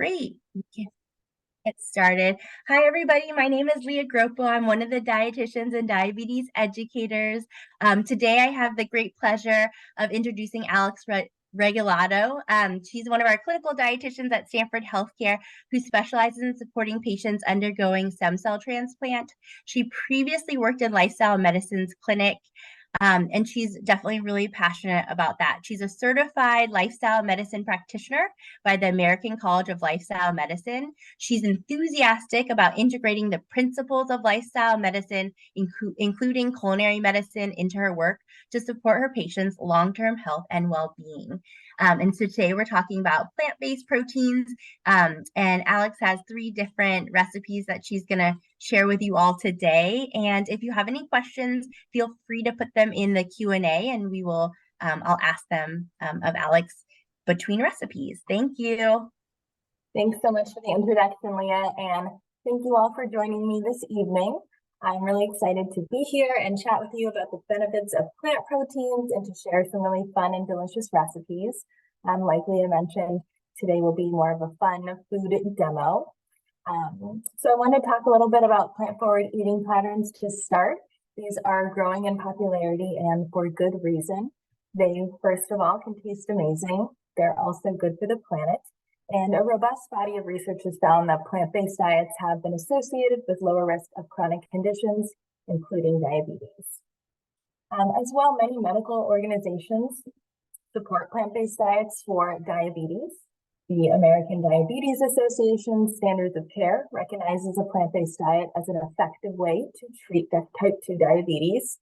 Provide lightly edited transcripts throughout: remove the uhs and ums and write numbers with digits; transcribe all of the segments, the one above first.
Great. We can get started. Hi, everybody. My name is Leah Groppo. I'm one of the dietitians and diabetes educators. Today, I have the great pleasure of introducing Alex Regalado. She's one of our clinical dietitians at Stanford Health Care who specializes in supporting patients undergoing stem cell transplant. She previously worked in Lifestyle Medicine's clinic. And she's definitely really passionate about that. She's a certified lifestyle medicine practitioner by the American College of Lifestyle Medicine. She's enthusiastic about integrating the principles of lifestyle medicine, including culinary medicine, into her work to support her patients' long-term health and well-being. And so today we're talking about plant-based proteins, and Alex has 3 different recipes that she's going to share with you all today. And if you have any questions, feel free to put them in the Q&A, and we will I'll ask them of Alex between recipes. Thank you. Thanks so much for the introduction, Leah, and thank you all for joining me this evening. I'm really excited to be here and chat with you about the benefits of plant proteins and to share some really fun and delicious recipes. Like Leah mentioned, today will be more of a fun food demo. So I want to talk a little bit about plant-forward eating patterns to start. These are growing in popularity and for good reason. They, first of all, can taste amazing. They're also good for the planet. And a robust body of research has found that plant-based diets have been associated with lower risk of chronic conditions, including diabetes. As well, many medical organizations support plant-based diets for diabetes. The American Diabetes Association Standards of Care recognizes a plant-based diet as an effective way to treat type 2 diabetes.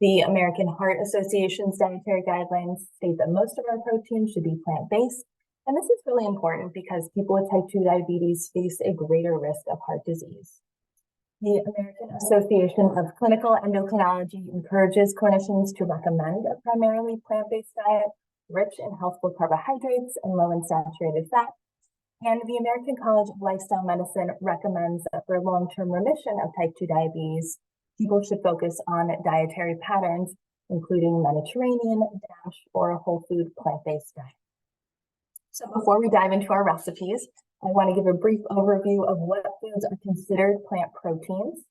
The American Heart Association's dietary guidelines state that most of our protein should be plant-based. And this is really important because people with type 2 diabetes face a greater risk of heart disease. The American Association of Clinical Endocrinology encourages clinicians to recommend a primarily plant-based diet rich in healthful carbohydrates and low in saturated fat. And the American College of Lifestyle Medicine recommends that for long-term remission of type 2 diabetes, people should focus on dietary patterns, including Mediterranean, DASH, or a whole food plant-based diet. So before we dive into our recipes, I want to give a brief overview of what foods are considered plant proteins.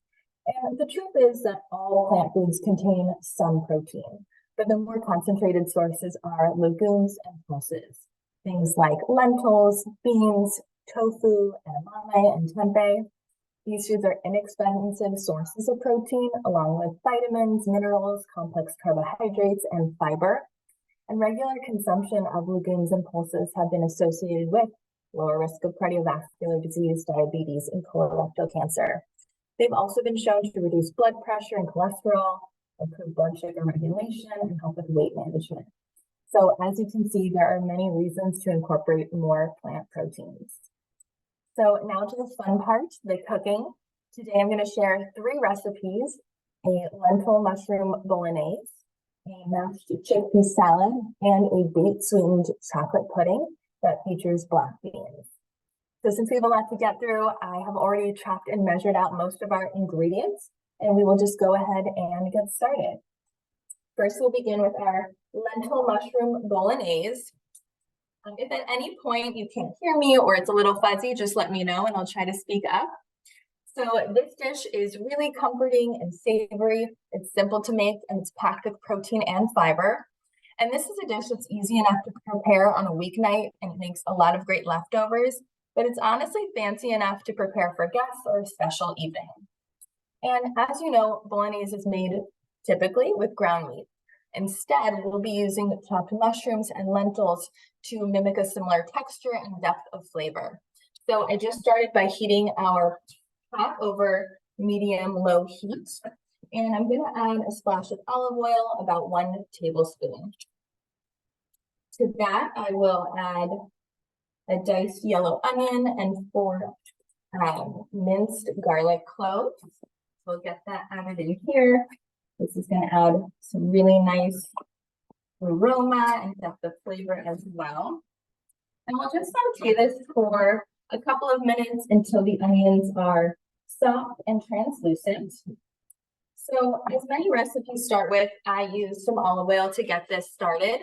And the truth is that all plant foods contain some protein, but the more concentrated sources are legumes and pulses. Things like lentils, beans, tofu, edamame, and tempeh. These foods are inexpensive sources of protein, along with vitamins, minerals, complex carbohydrates, and fiber. And regular consumption of legumes and pulses have been associated with lower risk of cardiovascular disease, diabetes, and colorectal cancer. They've also been shown to reduce blood pressure and cholesterol, improve blood sugar regulation, and help with weight management. So as you can see, there are many reasons to incorporate more plant proteins. So now to the fun part, the cooking. Today I'm going to share 3 recipes: a lentil mushroom bolognese, a mashed chickpea salad, and a date-sweetened chocolate pudding that features black beans. So since we have a lot to get through, I have already chopped and measured out most of our ingredients, and we will just go ahead and get started. First, we'll begin with our lentil mushroom bolognese. If at any point you can't hear me or it's a little fuzzy, just let me know and I'll try to speak up. So this dish is really comforting and savory. It's simple to make and it's packed with protein and fiber. And this is a dish that's easy enough to prepare on a weeknight and it makes a lot of great leftovers, but it's honestly fancy enough to prepare for guests or a special evening. And as you know, bolognese is made typically with ground meat. Instead, we'll be using chopped mushrooms and lentils to mimic a similar texture and depth of flavor. So I just started by heating our pot over medium-low heat. And I'm going to add a splash of olive oil, about 1 tablespoon. To that, I will add a diced yellow onion and 4 minced garlic cloves. We'll get that added in here. This is going to add some really nice aroma and depth of flavor as well. And we'll just saute this for a couple of minutes until the onions are soft and translucent. So as many recipes start with, I use some olive oil to get this started.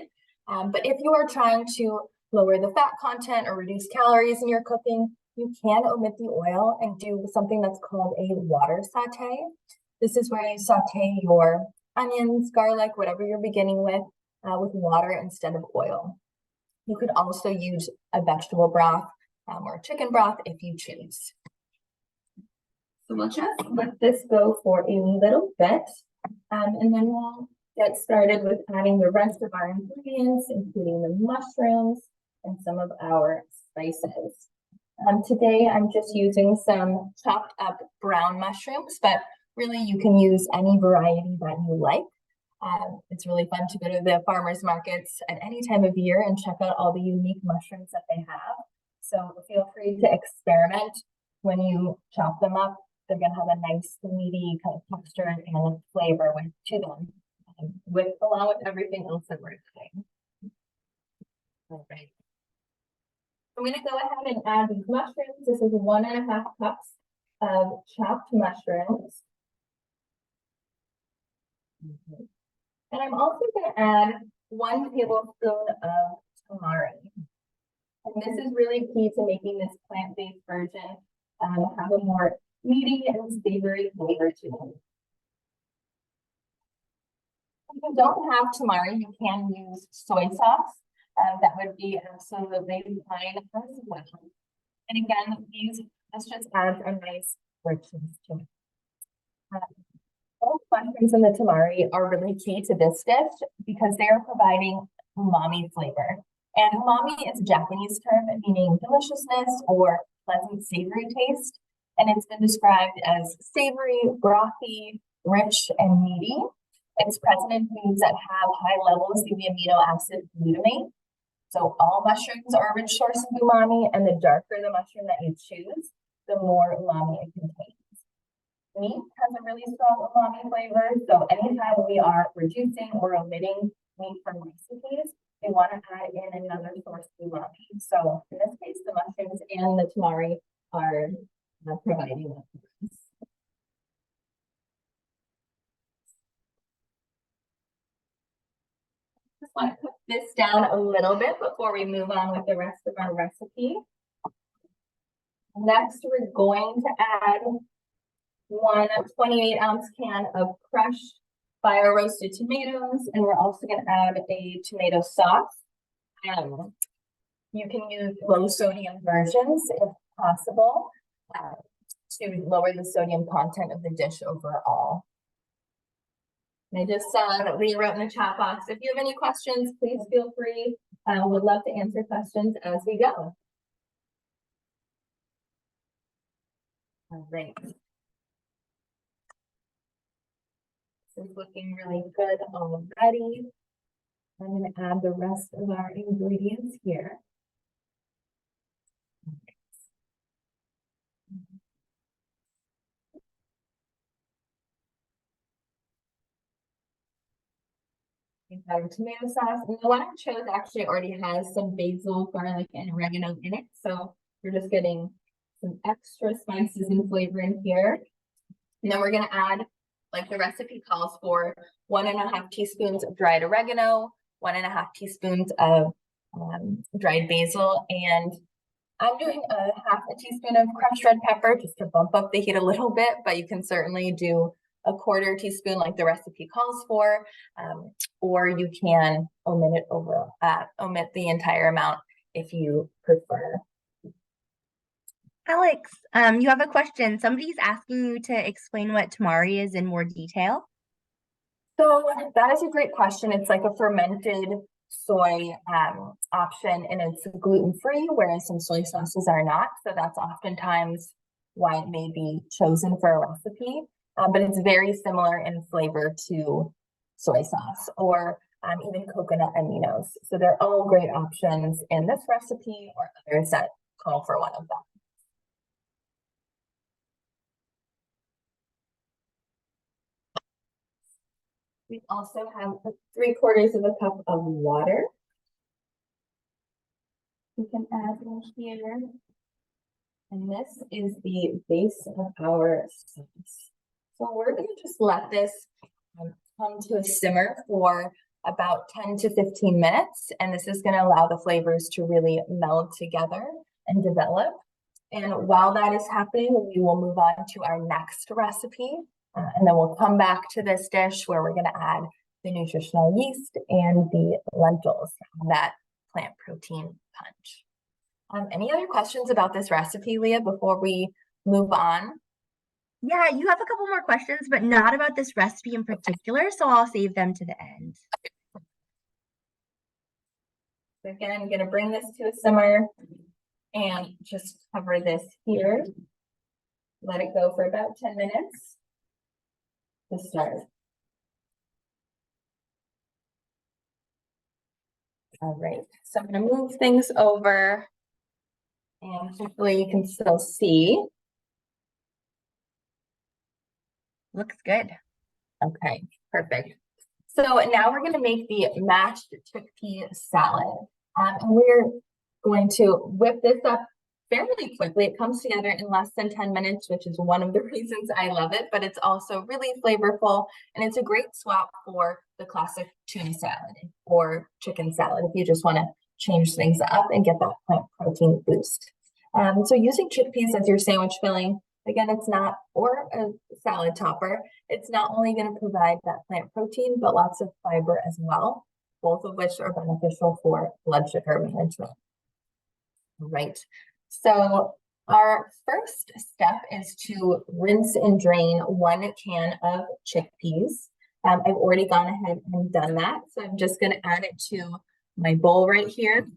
But if you are trying to lower the fat content or reduce calories in your cooking, you can omit the oil and do something that's called a water saute. This is where you saute your onions, garlic, whatever you're beginning with water instead of oil. You could also use a vegetable broth or chicken broth if you choose. So we'll just let this go for a little bit, and then we'll get started with adding the rest of our ingredients, including the mushrooms and some of our spices. Today, I'm just using some chopped up brown mushrooms, but really you can use any variety that you like. It's really fun to go to the farmers markets at any time of year and check out all the unique mushrooms that they have. So feel free to experiment when you chop them up. They're going to have a nice meaty kind of texture and flavor to them, along with everything else that we're doing. All right. I'm going to go ahead and add these mushrooms. This is 1.5 cups of chopped mushrooms. And I'm also going to add 1 tablespoon of tamari. And this is really key to making this plant-based version have a more meaty and savory flavor to it. If you don't have tamari, you can use soy sauce. That would be absolutely fine as well. And again, this just adds a nice richness to it. Both mushrooms and the tamari are really key to this dish because they are providing umami flavor. And umami is a Japanese term meaning deliciousness or pleasant savory taste. And it's been described as savory, brothy, rich, and meaty. It's present in foods that have high levels of the amino acid glutamate. So all mushrooms are a rich source of umami, and the darker the mushroom that you choose, the more umami it contains. Meat has a really strong umami flavor, so anytime we are reducing or omitting meat from recipes, we want to add in another source of umami. So in this case, the mushrooms and the tamari are providing that. Just want to put this down a little bit before we move on with the rest of our recipe. Next, we're going to add 1 28-ounce can of crushed fire roasted tomatoes, and we're also going to add a tomato sauce. You can use low sodium versions if possible to lower the sodium content of the dish overall. And I just saw that Leah wrote in the chat box, if you have any questions, please feel free. Would love to answer questions as we go. All right. This is looking really good already. I'm going to add the rest of our ingredients here. We've got our tomato sauce, and the one I chose actually already has some basil, garlic, and oregano in it. So we're just getting some extra spices and flavor in here. And then we're going to add, like the recipe calls for, 1.5 teaspoons of dried oregano, 1.5 teaspoons of dried basil, and I'm doing a 1/2 teaspoon of crushed red pepper just to bump up the heat a little bit, but you can certainly do a 1/4 teaspoon like the recipe calls for, or you can omit the entire amount if you prefer. Alex, you have a question. Somebody's asking you to explain what tamari is in more detail. So that is a great question. It's like a fermented soy option, and it's gluten-free, whereas some soy sauces are not. So that's oftentimes why it may be chosen for a recipe. But it's very similar in flavor to soy sauce or even coconut aminos. So they're all great options in this recipe or others that call for one of them. We also have 3/4 cup of water. We can add in here. And this is the base of our sauce. So we're going to just let this come to a simmer for about 10 to 15 minutes. And this is going to allow the flavors to really meld together and develop. And while that is happening, we will move on to our next recipe. And then we'll come back to this dish where we're going to add the nutritional yeast and the lentils, that plant protein punch. Any other questions about this recipe, Leah, before we move on? Yeah, you have a couple more questions, but not about this recipe in particular, so I'll save them to the end. So again, I'm going to bring this to a simmer and just cover this here. Let it go for about 10 minutes to start. All right, so I'm going to move things over and hopefully you can still see. Looks good. Okay, perfect. So now we're going to make the mashed chickpea salad. And we're going to whip this up fairly quickly. It comes together in less than 10 minutes, which is one of the reasons I love it, but it's also really flavorful. And it's a great swap for the classic tuna salad or chicken salad if you just want to change things up and get that plant protein boost. So using chickpeas as your sandwich filling, again, it's not, or a salad topper, it's not only going to provide that plant protein, but lots of fiber as well, both of which are beneficial for blood sugar management. Right. So our first step is to rinse and drain 1 can of chickpeas. I've already gone ahead and done that. So I'm just going to add it to my bowl right here.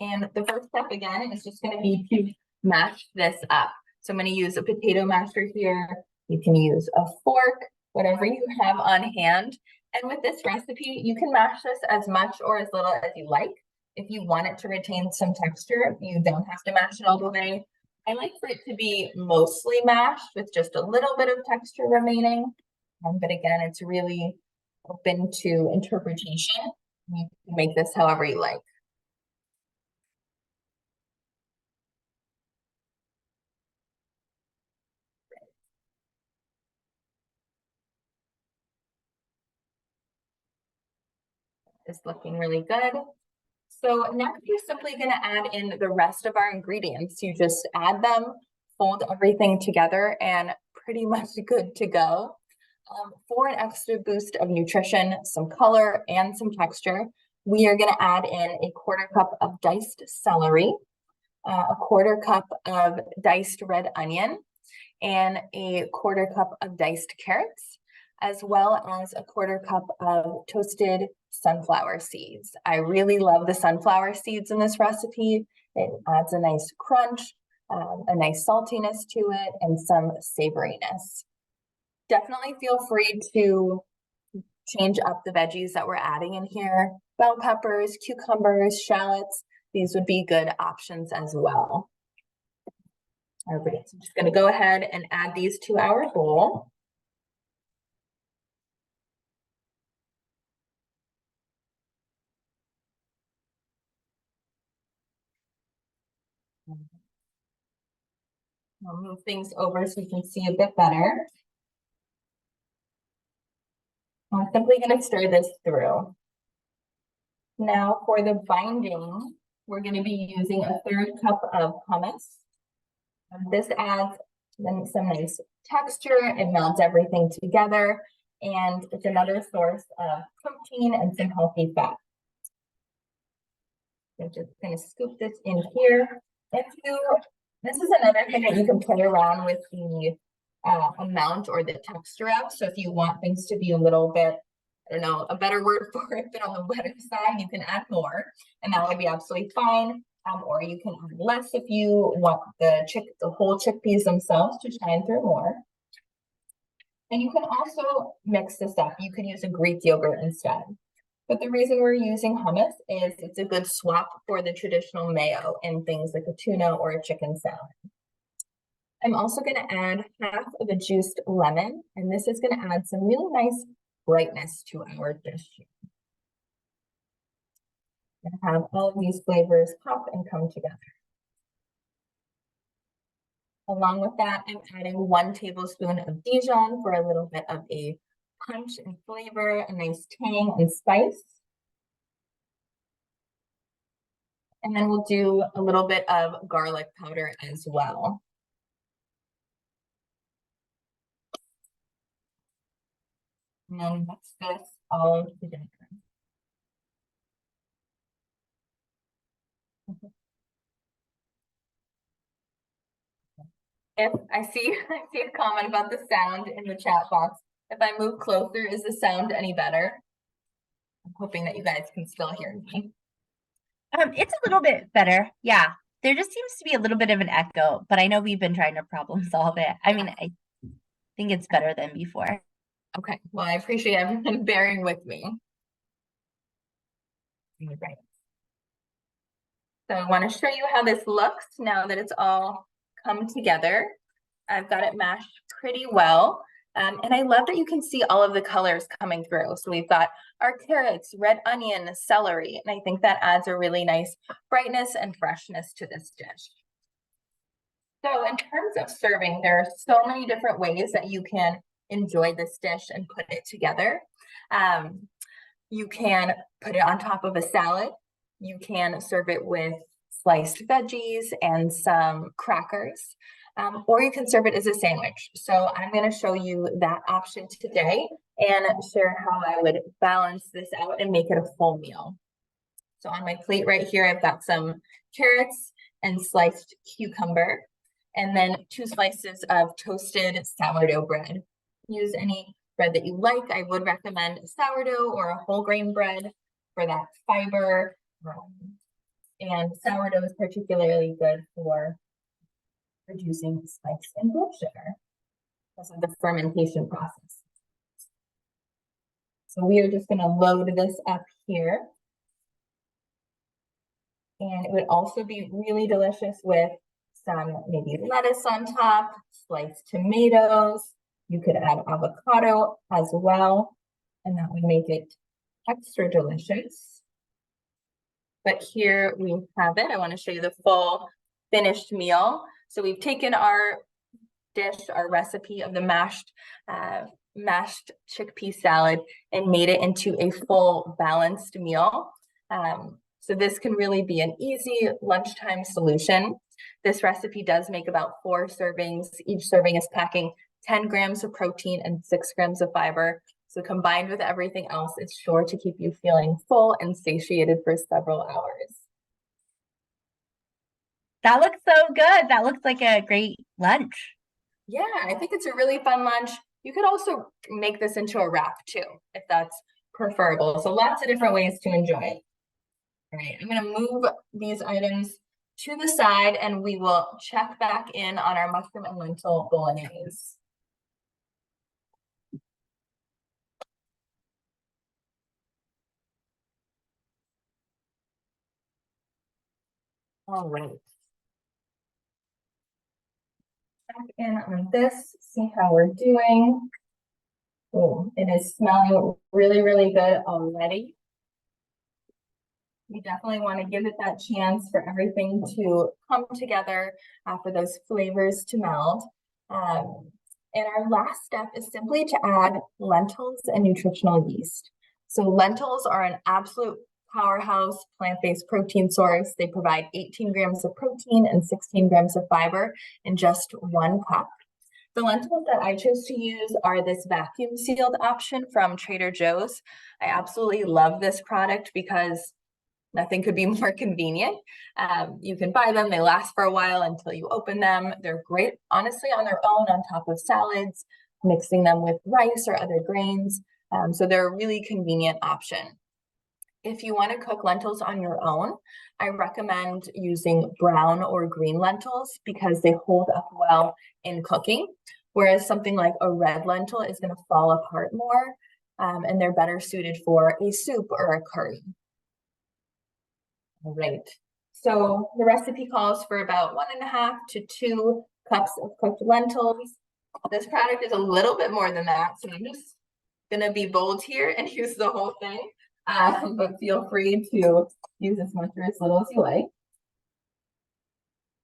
And the first step again is just going to be to mash this up. So I'm going to use a potato masher here. You can use a fork, whatever you have on hand. And with this recipe, you can mash this as much or as little as you like. If you want it to retain some texture, you don't have to mash it all the way. I like for it to be mostly mashed with just a little bit of texture remaining. But again, it's really open to interpretation. You can make this however you like. Is looking really good. So next you're simply going to add in the rest of our ingredients. You just add them, fold everything together, and pretty much good to go. For an extra boost of nutrition, some color, and some texture, we are going to add in a 1/4 cup of diced celery, a 1/4 cup of diced red onion, and a 1/4 cup of diced carrots, as well as a 1/4 cup of toasted sunflower seeds. I really love the sunflower seeds in this recipe. It adds a nice crunch, a nice saltiness to it, and some savoriness. Definitely feel free to change up the veggies that we're adding in here. Bell peppers, cucumbers, shallots, these would be good options as well. All right, so I'm just going to go ahead and add these to our bowl. I'll move things over so you can see a bit better. I'm simply going to stir this through. Now for the binding, we're going to be using a 1/3 cup of hummus. This adds some nice texture. It melds everything together, and it's another source of protein and some healthy fat. I'm just going to scoop this in here. This is another thing that you can play around with the amount or the texture of. So if you want things to be a little bit, I don't know, a better word for it, but on the wetter side, you can add more, and that would be absolutely fine. Or you can add less if you want the whole chickpeas themselves to shine through more. And you can also mix this up. You could use a Greek yogurt instead. But the reason we're using hummus is it's a good swap for the traditional mayo in things like a tuna or a chicken salad. I'm also going to add half of a juiced lemon, and this is going to add some really nice brightness to our dish. I'm going to have all of these flavors pop and come together. Along with that, I'm adding 1 tablespoon of Dijon for a little bit of a punch and flavor, a nice tang and spice. And then we'll do a little bit of garlic powder as well. And then mix this all together. If I see a comment about the sound in the chat box. If I move closer, is the sound any better? I'm hoping that you guys can still hear me. It's a little bit better. Yeah. There just seems to be a little bit of an echo, but I know we've been trying to problem solve it. I mean, I think it's better than before. Okay. Well, I appreciate everyone bearing with me. Right. So I want to show you how this looks now that it's all come together. I've got it mashed pretty well. And I love that you can see all of the colors coming through. So we've got our carrots, red onion, celery, and I think that adds a really nice brightness and freshness to this dish. So in terms of serving, there are so many different ways that you can enjoy this dish and put it together. You can put it on top of a salad. You can serve it with sliced veggies and some crackers. Or you can serve it as a sandwich. So I'm going to show you that option today and share how I would balance this out and make it a full meal. So on my plate right here, I've got some carrots and sliced cucumber, and then 2 slices of toasted sourdough bread. Use any bread that you like. I would recommend sourdough or a whole grain bread for that fiber. And sourdough is particularly good for reducing spikes in blood sugar because of the fermentation process. So we are just going to load this up here. And it would also be really delicious with some maybe lettuce on top, sliced tomatoes. You could add avocado as well, and that would make it extra delicious. But here we have it. I want to show you the full finished meal. So we've taken our dish, our recipe of the mashed chickpea salad and made it into a full balanced meal. So this can really be an easy lunchtime solution. This recipe does make about 4 servings. Each serving is packing 10 grams of protein and 6 grams of fiber. So combined with everything else, it's sure to keep you feeling full and satiated for several hours. That looks so good. That looks like a great lunch. Yeah, I think it's a really fun lunch. You could also make this into a wrap too, if that's preferable. So lots of different ways to enjoy it. All right, I'm going to move these items to the side and we will check back in on our mushroom and lentil bolognese. All right. Check in on this, see how we're doing. Oh, it is smelling really, really good already. You definitely want to give it that chance for everything to come together, for those flavors to meld. And our last step is simply to add lentils and nutritional yeast. So lentils are an absolute powerhouse plant-based protein source. They provide 18 grams of protein and 16 grams of fiber in just 1 cup. The lentils that I chose to use are this vacuum sealed option from Trader Joe's. I absolutely love this product because nothing could be more convenient. You can buy them, they last for a while until you open them. They're great, honestly, on their own on top of salads, mixing them with rice or other grains. So they're a really convenient option. If you want to cook lentils on your own, I recommend using brown or green lentils because they hold up well in cooking, whereas something like a red lentil is going to fall apart more, and they're better suited for a soup or a curry. All right, so the recipe calls for about 1.5 to 2 cups of cooked lentils. This product is a little bit more than that, so I'm just going to be bold here and use the whole thing. But feel free to use as much or as little as you like.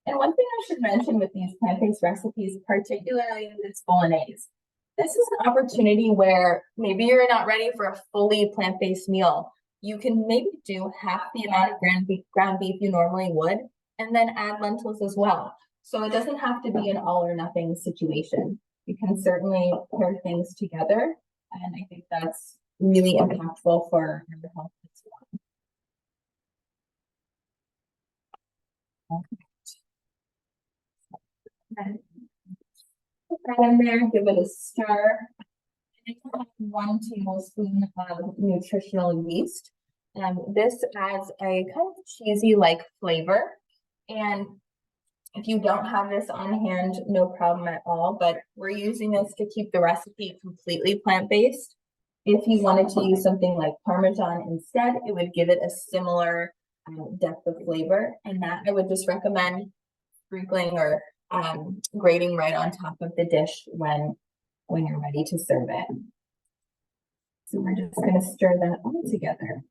And one thing I should mention with these plant-based recipes, particularly this bolognese, This is an opportunity where maybe you're not ready for a fully plant-based meal. You can maybe do half the amount of ground beef you normally would, and then add lentils as well. So it doesn't have to be an all or nothing situation. You can certainly pair things together, and I think that's really impactful for your health as well. Okay. Put that in there, give it a stir. I have 1 tablespoon of nutritional yeast. This adds a kind of cheesy like flavor. And if you don't have this on hand, no problem at all, but we're using this to keep the recipe completely plant-based. If you wanted to use something like Parmesan instead, it would give it a similar depth of flavor. And that I would just recommend sprinkling or grating right on top of the dish when you're ready to serve it. So we're just going to stir that all together.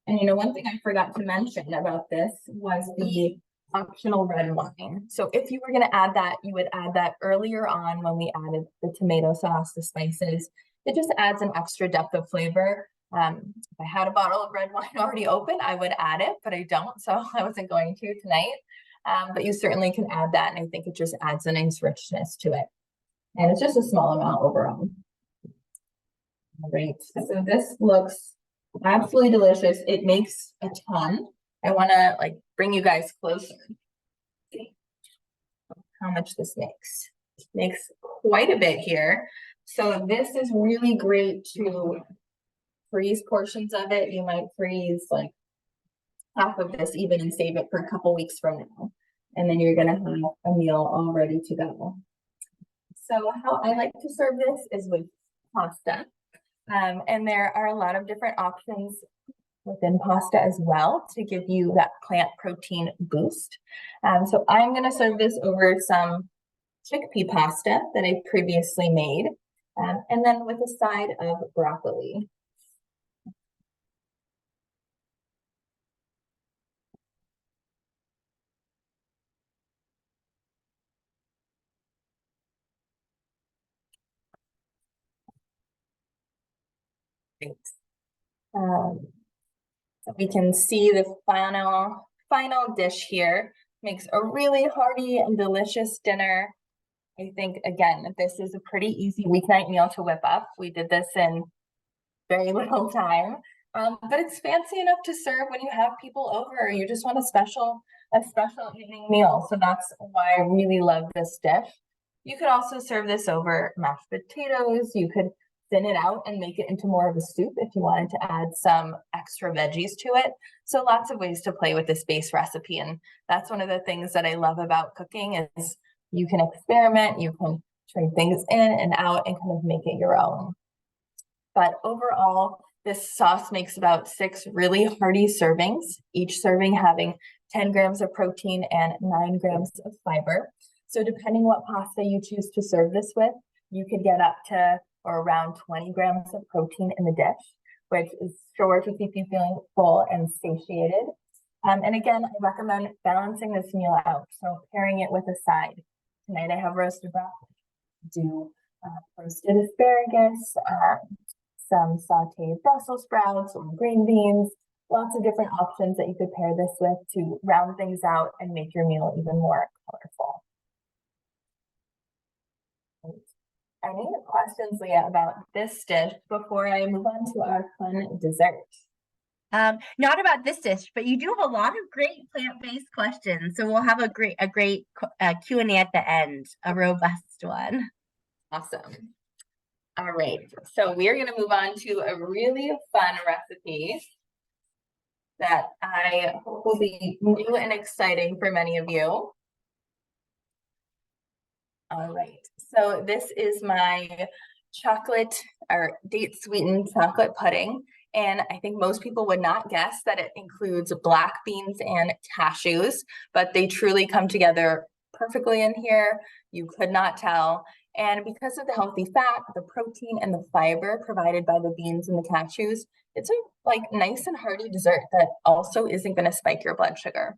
And one thing I forgot to mention about this was the optional red wine. So if you were going to add that, you would add that earlier on when we added the tomato sauce, the spices. It just adds an extra depth of flavor. If I had a bottle of red wine already open, I would add it, but I don't, so I wasn't going to tonight. But you certainly can add that, and I think it just adds a nice richness to it. And it's just a small amount overall. All right, so this looks absolutely delicious. It makes a ton. I want to bring you guys closer. See how much this makes. It makes quite a bit here. So this is really great to freeze portions of it. You might freeze half of this even and save it for a couple weeks from now. And then you're going to have a meal all ready to go. So how I like to serve this is with pasta. And there are a lot of different options within pasta as well to give you that plant protein boost. So I'm going to serve this over some chickpea pasta that I previously made, and then with a side of broccoli. So we can see the final dish here. Makes a really hearty and delicious dinner. I think, again, this is a pretty easy weeknight meal to whip up. We did this in very little time, but it's fancy enough to serve when you have people over or you just want a special evening meal. So that's why I really love this dish. You could also serve this over mashed potatoes. You could thin it out and make it into more of a soup if you wanted to add some extra veggies to it. So lots of ways to play with this base recipe. And that's one of the things that I love about cooking is you can experiment, you can trade things in and out and kind of make it your own. But overall, this sauce makes about 6 really hearty servings, each serving having 10 grams of protein and 9 grams of fiber. So depending what pasta you choose to serve this with, you could get up to or around 20 grams of protein in the dish, which is sure to keep you feeling full and satiated. And again, I recommend balancing this meal out. So pairing it with a side. Tonight I have roasted broccoli. Do roasted asparagus, some sauteed Brussels sprouts or green beans, lots of different options that you could pair this with to round things out and make your meal even more colorful. Any questions, Leah, about this dish before I move on to our fun dessert? Not about this dish, but you do have a lot of great plant-based questions. So we'll have a great Q&A at the end, a robust one. Awesome. All right, so we are going to move on to a really fun recipe that I hope will be new and exciting for many of you. All right, so this is my chocolate or date-sweetened chocolate pudding. And I think most people would not guess that it includes black beans and cashews, but they truly come together perfectly in here. You could not tell. And because of the healthy fat, the protein, and the fiber provided by the beans and the cashews, it's a nice and hearty dessert that also isn't going to spike your blood sugar.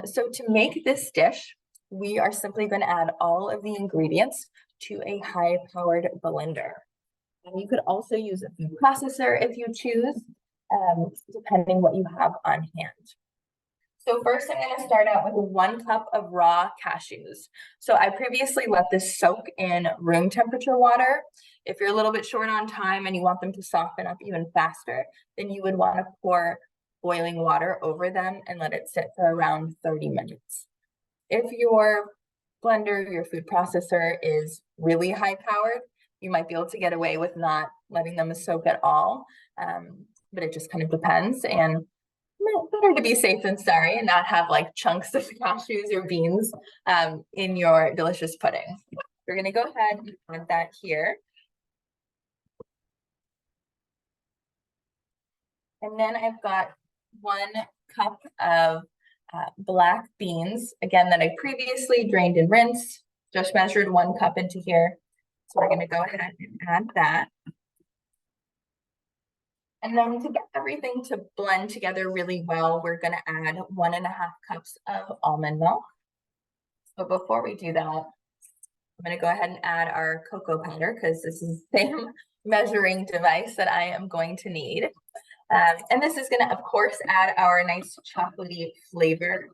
So to make this dish, we are simply going to add all of the ingredients to a high-powered blender. And you could also use a food processor if you choose, depending what you have on hand. So first I'm going to start out with 1 cup of raw cashews. So I previously let this soak in room temperature water. If you're a little bit short on time and you want them to soften up even faster, then you would want to pour boiling water over them and let it sit for around 30 minutes. If your blender, your food processor is really high powered, you might be able to get away with not letting them soak at all. But it just kind of depends. And better to be safe than sorry and not have like chunks of cashews or beans in your delicious pudding. We're going to go ahead and add that here. And then I've got 1 cup of black beans, again, that I previously drained and rinsed, just measured 1 cup into here. So we're going to go ahead and add that. And then to get everything to blend together really well, we're going to add 1.5 cups of almond milk. But before we do that, I'm going to go ahead and add our cocoa powder because this is the same measuring device that I am going to need. And this is going to, of course, add our nice chocolatey flavor.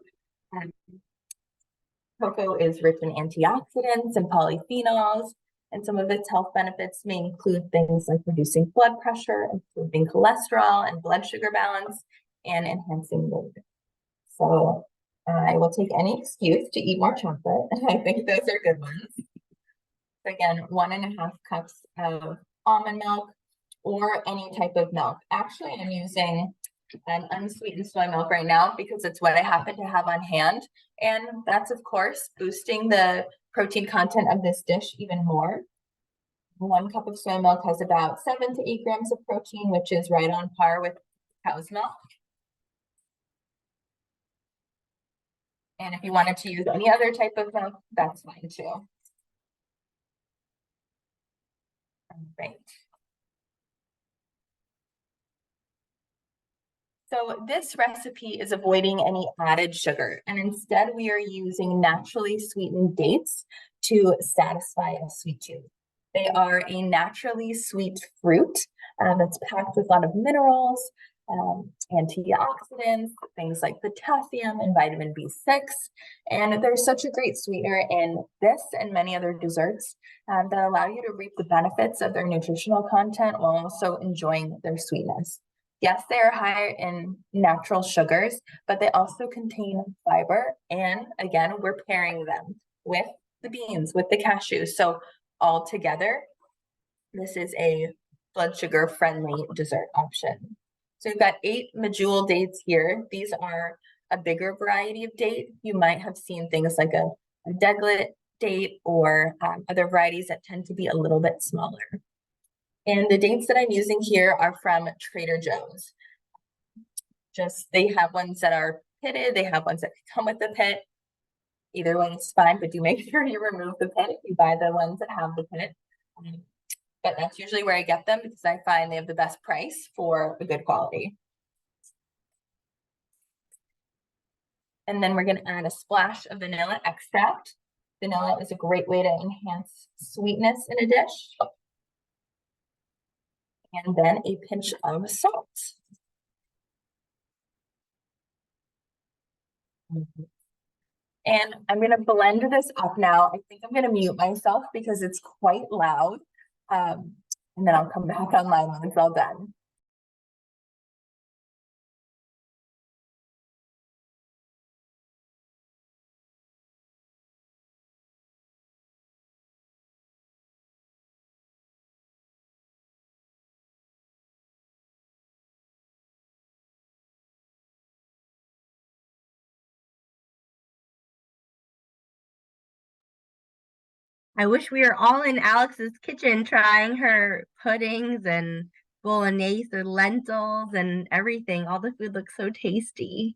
Cocoa is rich in antioxidants and polyphenols, and some of its health benefits may include things like reducing blood pressure, improving cholesterol and blood sugar balance, and enhancing mood. So I will take any excuse to eat more chocolate. I think those are good ones. So again, 1.5 cups of almond milk or any type of milk. Actually, I'm using an unsweetened soy milk right now because it's what I happen to have on hand. And that's, of course, boosting the protein content of this dish even more. 1 cup of soy milk has about 7 to 8 grams of protein, which is right on par with cow's milk. And if you wanted to use any other type of milk, that's fine too. All right. So this recipe is avoiding any added sugar, and instead we are using naturally sweetened dates to satisfy a sweet tooth. They are a naturally sweet fruit that's packed with a lot of minerals, antioxidants, things like potassium and vitamin B6. And there's such a great sweetener in this and many other desserts that allow you to reap the benefits of their nutritional content while also enjoying their sweetness. Yes, they are higher in natural sugars, but they also contain fiber. And again, we're pairing them with the beans, with the cashews. So all together, this is a blood sugar friendly dessert option. So we've got 8 medjool dates here. These are a bigger variety of date. You might have seen things like a deglet date or other varieties that tend to be a little bit smaller. And the dates that I'm using here are from Trader Joe's. They have ones that are pitted, they have ones that come with the pit. Either one is fine, but do make sure you remove the pit if you buy the ones that have the pit. But that's usually where I get them because I find they have the best price for a good quality. And then we're going to add a splash of vanilla extract. Vanilla is a great way to enhance sweetness in a dish. And then a pinch of salt. And I'm going to blend this up now. I think I'm going to mute myself because it's quite loud. And then I'll come back online when it's all done. I wish we were all in Alex's kitchen trying her puddings and bolognese or lentils and everything. All the food looks so tasty.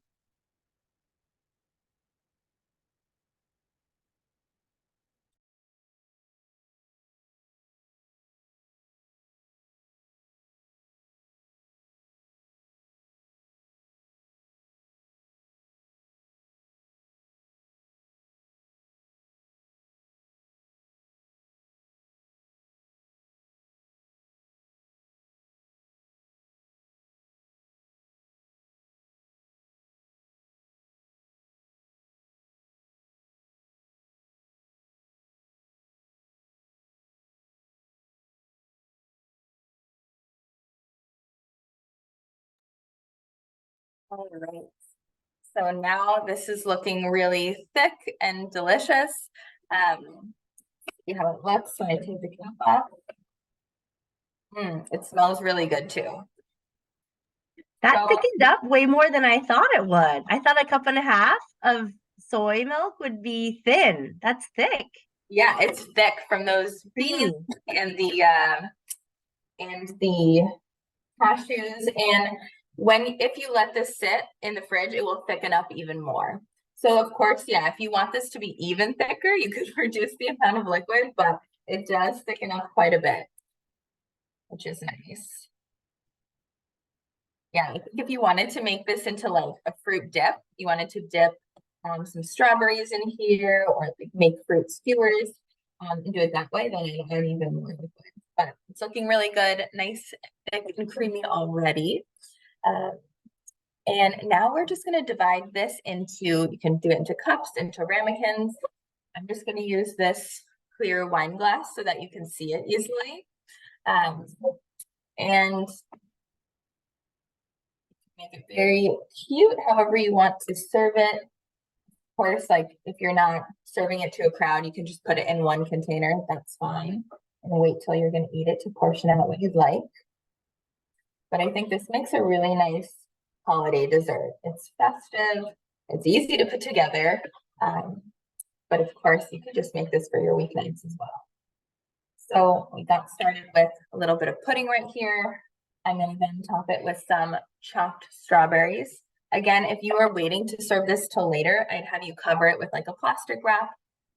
All right. So now this is looking really thick and delicious. You have it left, so I take the cap off. It smells really good too. That So thickened up way more than I thought it would. I thought a cup and a half of soy milk would be thin. That's thick. yeah, it's thick from those beans and the cashews. And if you let this sit in the fridge, it will thicken up even more. So of course, yeah, if you want this to be even thicker, you could reduce the amount of liquid, but it does thicken up quite a bit, which is nice. Yeah, I think if you wanted to make this into like a fruit dip, you wanted to dip some strawberries in here or like make fruit skewers and do it that way, then it'll add even more liquid. But it's looking really good, nice and creamy already. And now we're just going to divide this into, you can do it into cups, into ramekins. I'm just going to use this clear wine glass so that you can see it easily. And make it very cute, however you want to serve it. Of course, like if you're not serving it to a crowd, you can just put it in one container. That's fine. And wait till you're going to eat it to portion out what you'd like. But I think this makes a really nice holiday dessert. It's festive. It's easy to put together. But of course, you could just make this for your weeknights as well. So we got started with a little bit of pudding right here. I'm going to then top it with some chopped strawberries. Again, if you are waiting to serve this till later, I'd have you cover it with like a plastic wrap,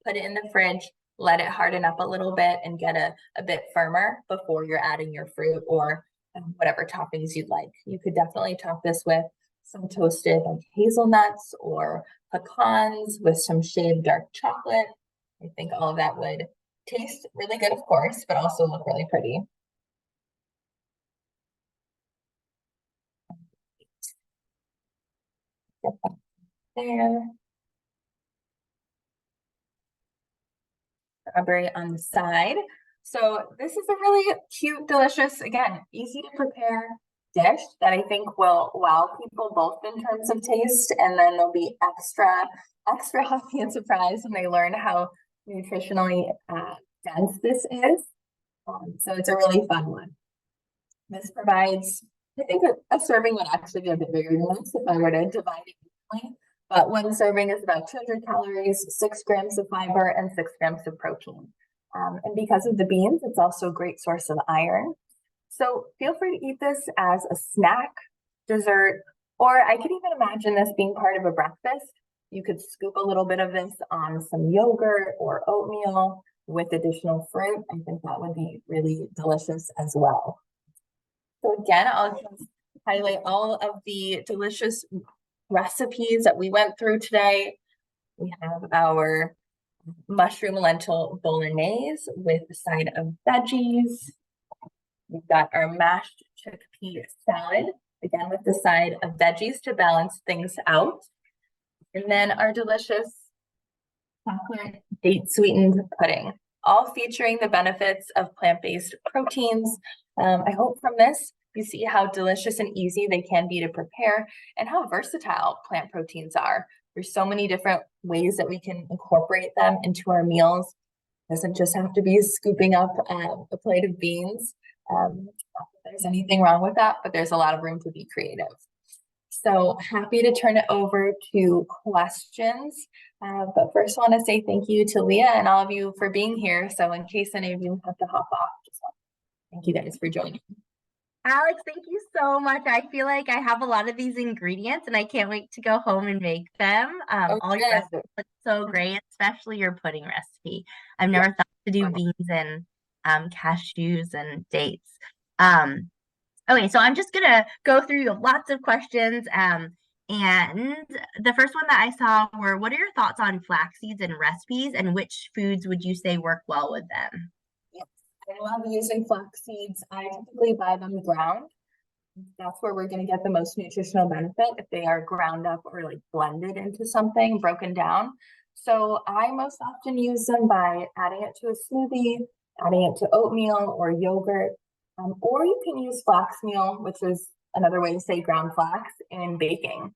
put it in the fridge, let it harden up a little bit and get a bit firmer before you're adding your fruit or whatever toppings you'd like. You could definitely top this with some toasted like hazelnuts or pecans with some shaved dark chocolate. I think all of that would taste really good, of course, but also look really pretty. Get that there. Strawberry on the side. So this is a really cute, delicious, again, easy to prepare dish that I think will wow people both in terms of taste, and then they'll be extra happy and surprised when they learn how nutritionally dense this is. So it's a really fun one. This provides, I think a serving would actually be a bit bigger than this if I were to divide it equally. But one serving is about 200 calories, 6 grams of fiber, and 6 grams of protein. And because of the beans, it's also a great source of iron. So feel free to eat this as a snack, dessert, or I could even imagine this being part of a breakfast. You could scoop a little bit of this on some yogurt or oatmeal with additional fruit. I think that would be really delicious as well. So again, I'll just highlight all of the delicious recipes that we went through today. We have our mushroom lentil bolognese with a side of veggies. We've got our mashed chickpea salad, again with the side of veggies to balance things out. And then our delicious chocolate date-sweetened pudding, all featuring the benefits of plant-based proteins. I hope from this you see how delicious and easy they can be to prepare and how versatile plant proteins are. There's so many different ways that we can incorporate them into our meals. It doesn't just have to be scooping up a plate of beans. Not that there's anything wrong with that, but there's a lot of room to be creative. So happy to turn it over to questions. But first I want to say thank you to Leah and all of you for being here. So in case any of you have to hop off, just thank you guys for joining. Alex, thank you so much. I feel like I have a lot of these ingredients and I can't wait to go home and make them. All your recipes look so great, especially your pudding recipe. I've never thought to do beans and cashews and dates. Okay, so I'm just gonna go through lots of questions. And the first one that I saw were, what are your thoughts on flax seeds and recipes, and which foods would you say work well with them? I love using flax seeds. I typically buy them ground. That's where we're going to get the most nutritional benefit if they are ground up or like blended into something, broken down. So I most often use them by adding it to a smoothie, adding it to oatmeal or yogurt. Or you can use flax meal, which is another way to say ground flax, in baking.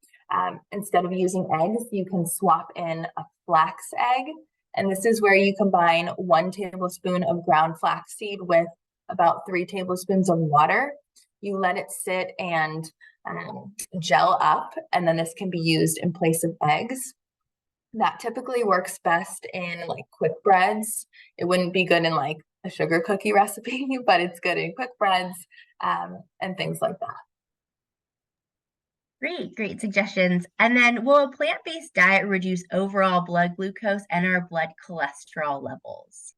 Instead of using eggs, you can swap in a flax egg. And this is where you combine 1 tablespoon of ground flaxseed with about 3 tablespoons of water. You let it sit and gel up, and then this can be used in place of eggs. That typically works best in like quick breads. It wouldn't be good in like a sugar cookie recipe, but it's good in quick breads and things like that. Great suggestions. And then will a plant-based diet reduce overall blood glucose and our blood cholesterol levels?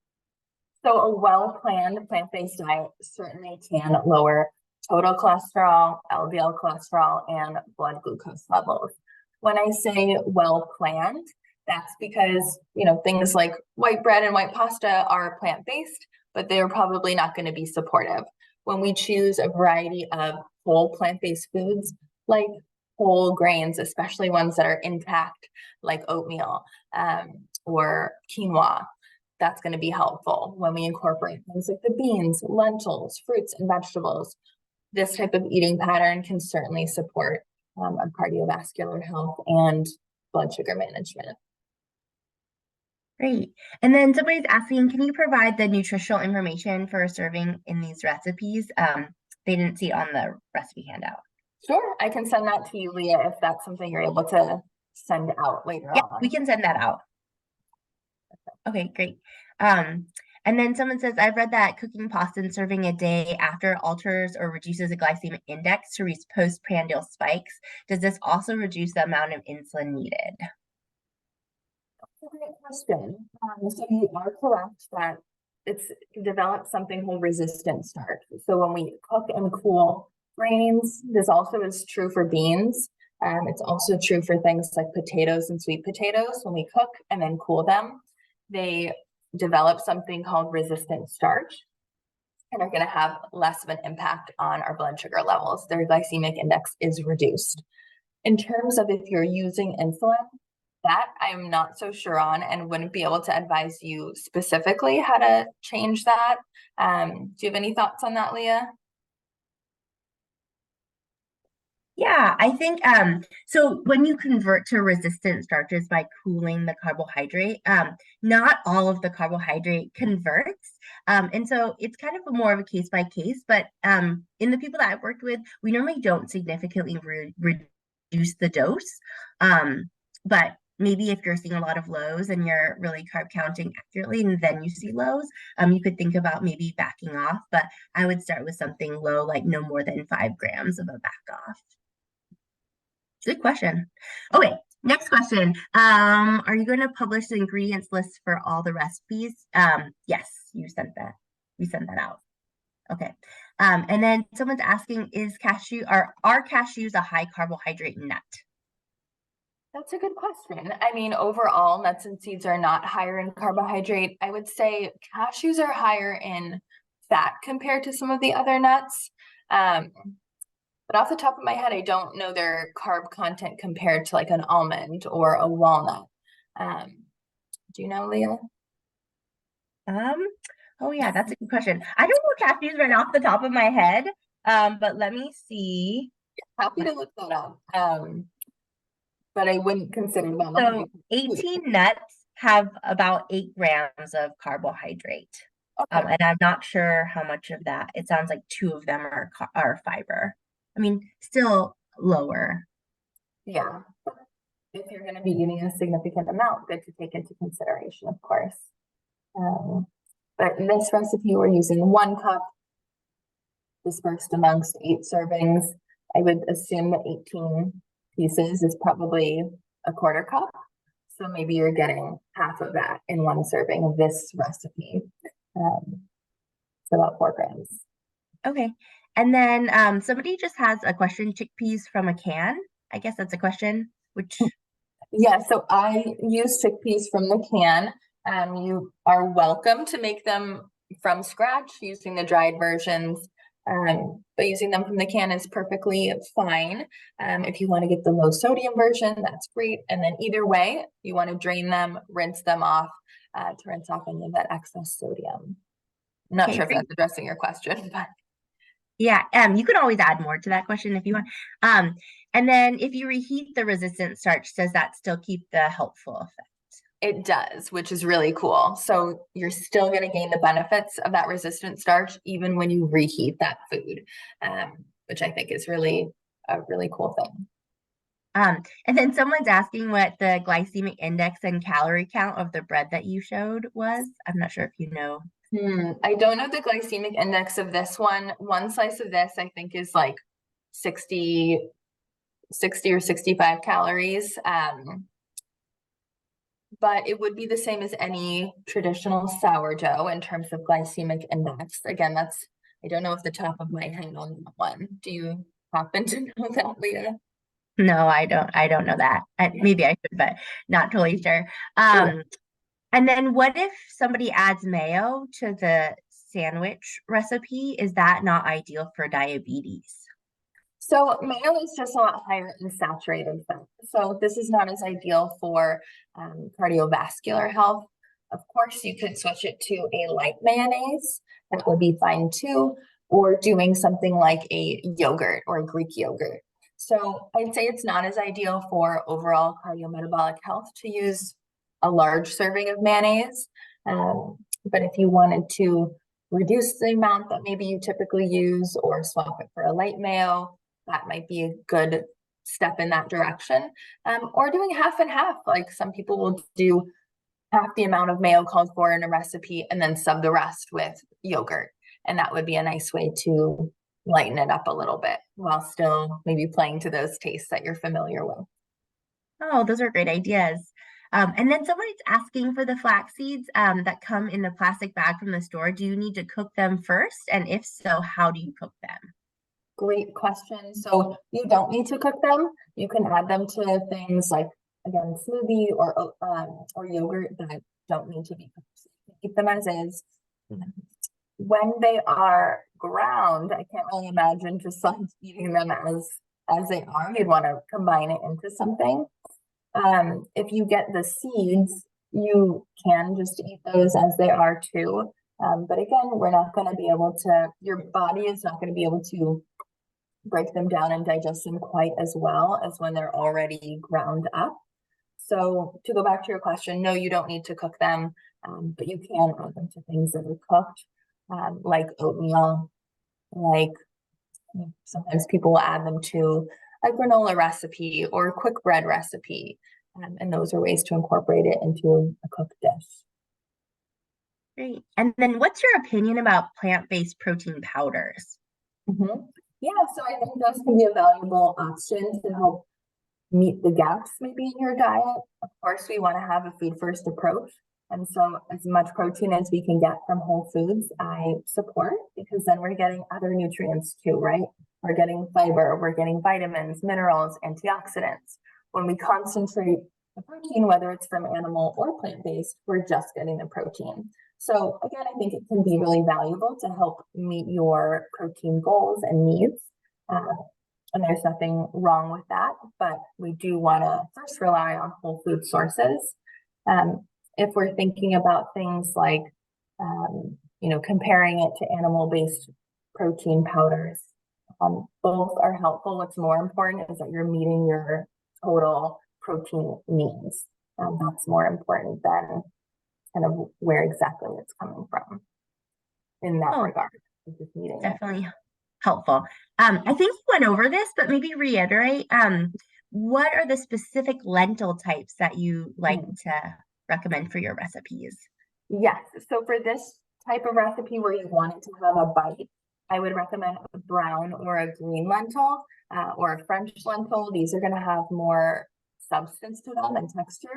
So a well-planned plant-based diet certainly can lower total cholesterol, LDL cholesterol, and blood glucose levels. When I say well-planned, that's because, things like white bread and white pasta are plant-based, but they're probably not going to be supportive. When we choose a variety of whole plant-based foods, like whole grains, especially ones that are intact, like oatmeal or quinoa, that's going to be helpful. When we incorporate things like the beans, lentils, fruits, and vegetables, this type of eating pattern can certainly support our cardiovascular health and blood sugar management. Great. And then somebody's asking, can you provide the nutritional information for serving in these recipes? They didn't see it on the recipe handout. Sure, I can send that to you, Leah, if that's something you're able to send out later on. Yeah, we can send that out. Okay, great. And then someone says, I've read that cooking pasta and serving a day after alters or reduces the glycemic index to reach postprandial spikes. Does this also reduce the amount of insulin needed? That's a great question. So you are correct that it's developed something called resistant starch. So when we cook and cool grains, this also is true for beans. It's also true for things like potatoes and sweet potatoes. When we cook and then cool them, they develop something called resistant starch and are going to have less of an impact on our blood sugar levels. Their glycemic index is reduced. In terms of if you're using insulin, that I'm not so sure on and wouldn't be able to advise you specifically how to change that. Do you have any thoughts on that, Leah? Yeah, I think so when you convert to resistant starches by cooling the carbohydrate, not all of the carbohydrate converts. And so it's kind of more of a case by case, but in the people that I've worked with, we normally don't significantly reduce the dose. But maybe if you're seeing a lot of lows and you're really carb counting accurately and then you see lows, you could think about maybe backing off, but I would start with something low, like no more than 5 grams of a back off. Good question. Okay, next question. Are you going to publish the ingredients list for all the recipes? Yes, you sent that. We sent that out. Okay. And then someone's asking, are cashews a high carbohydrate nut? That's a good question. I mean, overall, nuts and seeds are not higher in carbohydrate. I would say cashews are higher in fat compared to some of the other nuts. But off the top of my head, I don't know their carb content compared to like an almond or a walnut. Do you know, Leah? Oh yeah, that's a good question. I don't know cashews right off the top of my head, but let me see. Happy to look that up. But I wouldn't consider them. So 18 nuts have about 8 grams of carbohydrate. Okay. And I'm not sure how much of that. It sounds like 2 of them are fiber. I mean, still lower. Yeah. If you're going to be eating a significant amount, good to take into consideration, of course. But in this recipe, we're using 1 cup dispersed amongst 8 servings. I would assume that 18 pieces is probably a 1/4 cup. So maybe you're getting half of that in 1 serving of this recipe. It's about 4 grams. Okay. And then somebody just has a question, chickpeas from a can. I guess that's a question, which Yeah, so I use chickpeas from the can. You are welcome to make them from scratch using the dried versions, but using them from the can is perfectly fine. If you want to get the low sodium version, that's great. And then either way, you want to drain them, rinse them off to rinse off any of that excess sodium. I'm not sure if that's addressing your question, but Yeah, you can always add more to that question if you want. Um, and then if you reheat the resistant starch, does that still keep the helpful effect? It does, which is really cool. So you're still going to gain the benefits of that resistant starch even when you reheat that food, which I think is really a really cool thing. And then someone's asking what the glycemic index and calorie count of the bread that you showed was. I'm not sure if you know. I don't know the glycemic index of this one. One slice of this, I think, is like 60, 60 or 65 calories. But it would be the same as any traditional sourdough in terms of glycemic index. Again, I don't know off the top of my head on that one. Do you happen to know that, Leah? No, I don't know that. Maybe I should, but not totally sure. Sure. And then what if somebody adds mayo to the sandwich recipe? Is that not ideal for diabetes? So mayo is just a lot higher in saturated fat. So this is not as ideal for cardiovascular health. Of course, you could switch it to a light mayonnaise. That would be fine too. Or doing something like a yogurt or a Greek yogurt. So I'd say it's not as ideal for overall cardiometabolic health to use a large serving of mayonnaise. But if you wanted to reduce the amount that maybe you typically use or swap it for a light mayo, that might be a good step in that direction. Or doing half and half, like some people will do half the amount of mayo called for in a recipe and then sub the rest with yogurt. And that would be a nice way to lighten it up a little bit while still maybe playing to those tastes that you're familiar with. Oh, those are great ideas. And then somebody's asking for the flax seeds that come in the plastic bag from the store. Do you need to cook them first? And if so, how do you cook them? Great question. So you don't need to cook them. You can add them to things like, again, smoothie or yogurt that don't need to be cooked. So you can keep them as is. When they are ground, I can't really imagine just like eating them as they are. You'd want to combine it into something. If you get the seeds, you can just eat those as they are too. But again, we're not going to be able to, your body is not going to be able to break them down and digest them quite as well as when they're already ground up. So to go back to your question, no, you don't need to cook them, but you can add them to things that are cooked, like oatmeal, like sometimes people will add them to a granola recipe or a quick bread recipe. And those are ways to incorporate it into a cooked dish. Great. And then what's your opinion about plant-based protein powders? Mm-hmm. Yeah, so I think those can be a valuable option to help meet the gaps maybe in your diet. Of course, we want to have a food first approach. And so as much protein as we can get from whole foods, I support because then we're getting other nutrients too, right? We're getting fiber, we're getting vitamins, minerals, antioxidants. When we concentrate the protein, whether it's from animal or plant-based, we're just getting the protein. So again, I think it can be really valuable to help meet your protein goals and needs. And there's nothing wrong with that, but we do want to first rely on whole food sources. If we're thinking about things like, comparing it to animal-based protein powders, both are helpful. What's more important is that you're meeting your total protein needs. That's more important than kind of where exactly it's coming from in that Oh, regard. Just meeting it. definitely helpful. I think you went over this, but maybe reiterate. What are the specific lentil types that you like to recommend for your recipes? Yes. So for this type of recipe where you want it to have a bite, I would recommend a brown or a green lentil or a French lentil. These are going to have more substance to them and texture.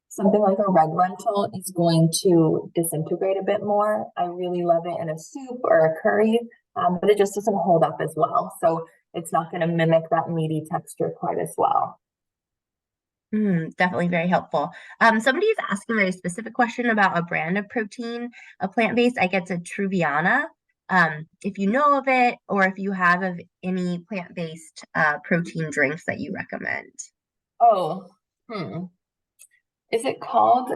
Something like a red lentil is going to disintegrate a bit more. I really love it in a soup or a curry, but it just doesn't hold up as well. So it's not going to mimic that meaty texture quite as well. Definitely very helpful. Somebody is asking a very specific question about a brand of protein, a plant-based. I guess a Truviana. If you know of it, or if you have of any plant-based protein drinks that you recommend. Oh, is it called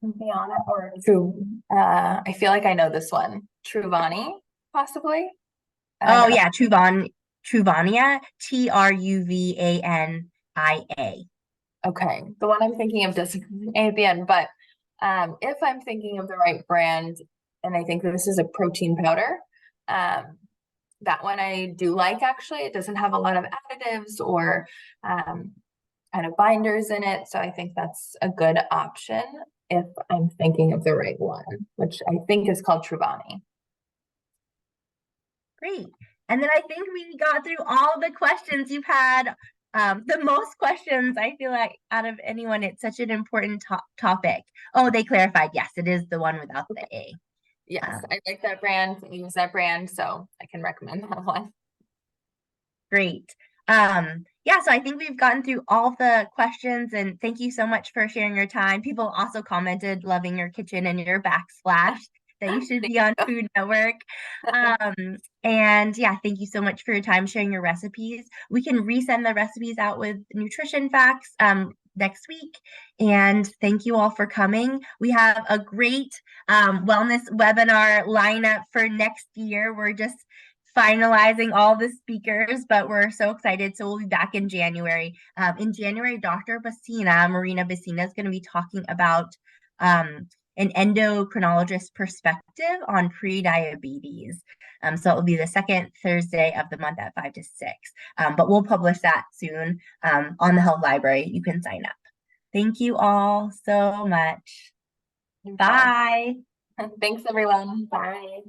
Viana or? True. I feel like I know this one. Truvani, possibly. Oh yeah, Truvania, Truvania. Okay, the one I'm thinking of doesn't have an A at the end, but if I'm thinking of the right brand, and I think this is a protein powder, um, that one I do like actually. It doesn't have a lot of additives or um, kind of binders in it, so I think that's a good option if I'm thinking of the right one, which I think is called Truvani. Great. And then I think we got through all the questions you've had. The most questions I feel like out of anyone. It's such an important topic. Oh, they clarified. Yes, it is the one without the A. Yes, I like that brand. I use that brand, so I can recommend that one. Great. Yeah, so I think we've gotten through all the questions, and thank you so much for sharing your time. People also commented loving your kitchen and your backsplash, that you should be on Food Network. And yeah, thank you so much for your time sharing your recipes. We can resend the recipes out with nutrition facts next week. And thank you all for coming. We have a great wellness webinar lineup for next year. We're just finalizing all the speakers, but we're so excited. So we'll be back in January. In January, Dr. Marina Bassina, is going to be talking about an endocrinologist perspective on pre-diabetes. So it will be the second Thursday of the month at 5 to 6. But we'll publish that soon on the Health Library. You can sign up. Thank you all so much. Bye. Thanks, everyone. Bye.